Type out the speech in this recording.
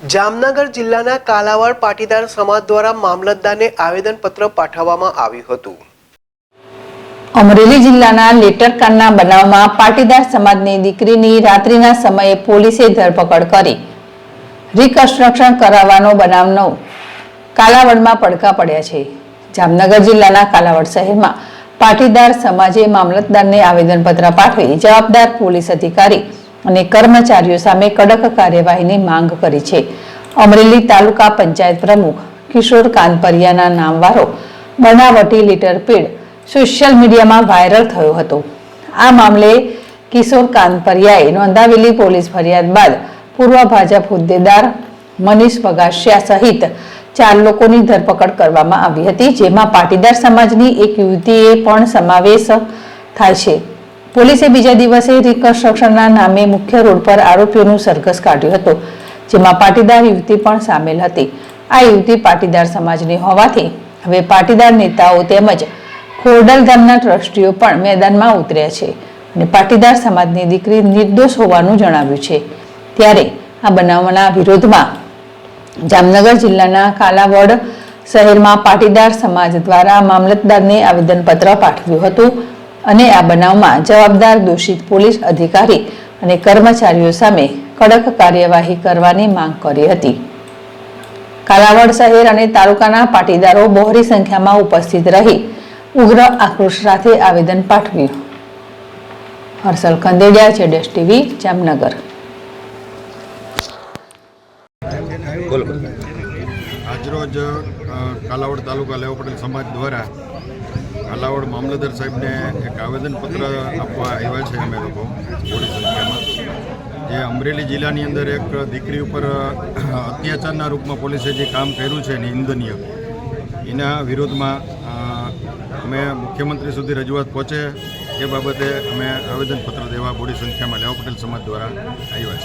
જામનગર જિલ્લાના કાલાવાડ પાટીદાર સમાજ દ્વારા મામલતદારને આવેદનપત્ર પાઠવવામાં આવ્યું હતું। અમરેલી જિલ્લાના લેટરકાંડના બનાવમાં પાટીદાર સમાજની દીકરીની રાત્રિના સમયે પોલીસે ધરપકડ કરી રિકન્સ્ટ્રક્શન કરાવવાનો બનાવનો કાલાવડમાં પડઘા પડ્યા છે। જામનગર જિલ્લાના કાલાવડ શહેરમાં પાટીદાર સમાજે મામલતદારને આવેદનપત્ર પાઠવી જવાબદાર પોલીસ અધિકારી અને કર્મચારીઓ સામે કડક કાર્યવાહીની માંગ કરી છે। અમરેલી તાલુકા પંચાયત પ્રમુખ કિશોર કાનપરિયાના નામવાળો બનાવટી લેટરપેડ સોશિયલ મીડિયામાં વાયરલ થયો હતો। આ મામલે કિશોર કાનપરિયાએ નોંધાવેલી પોલીસ ફરિયાદ બાદ પૂર્વ ભાજપ હોદ્દેદાર મનીષ વગાસિયા સહિત 4 લોકોની ધરપકડ કરવામાં આવી હતી, જેમાં પાટીદાર સમાજની એક યુવતીએ પણ સમાવેશ થાય છે। પોલીસે બીજા દિવસે રિકન્સ્ટ્રક્શનના નામે મુખ્ય રોડ પર આરોપીઓનું સરઘસ કાઢ્યું હતું, જેમાં પાટીદાર યુવતી પણ સામેલ હતી। આ યુવતી પાટીદાર સમાજની હોવાથી હવે પાટીદાર નેતાઓ તેમજ ખોડલ ગામના ટ્રસ્ટીઓ પણ મેદાનમાં ઉતર્યા છે અને પાટીદાર સમાજની દીકરી નિર્દોષ હોવાનું જણાવ્યું છે। ત્યારે આ બનાવના વિરોધમાં જામનગર જિલ્લાના કાલાવડ શહેરમાં પાટીદાર સમાજ દ્વારા મામલતદારને આવેદનપત્ર પાઠવ્યું હતું અને આ બનાવમાં જવાબદાર દોષિત પોલીસ અધિકારી અને કર્મચારીઓ સામે કડક કાર્યવાહી કરવાની માંગ કરી હતી। કાલાવડ શહેર અને તાલુકાના પાટીદારો બહોળી સંખ્યામાં ઉપસ્થિત રહી ઉગ્ર આક્રોશ સાથે આવેદન પાઠવ્યું। હર્ષલ કંદેડિયા, જેડેશ ટીવી, જામનગર। આજરોજ કાલાવડ તાલુકા લેવા પટેલ સમાજ દ્વારા કાલાવડ મામલતદાર સાહેબને એક આવેદનપત્ર આપવા આવ્યા છે અમે લોકો થોડી સંખ્યામાં। જે અમરેલી જિલ્લાની અંદર એક દીકરી ઉપર અત્યાચારના રૂપમાં પોલીસે જે કામ કર્યું છે નિંદનીય, એના વિરોધમાં અમે મુખ્યમંત્રી સુધી રજૂઆત પહોંચે એ બાબતે અમે આવેદનપત્ર દેવા બોડી સંખ્યામાં લેવા પટેલ સમાજ દ્વારા આવ્યા છે।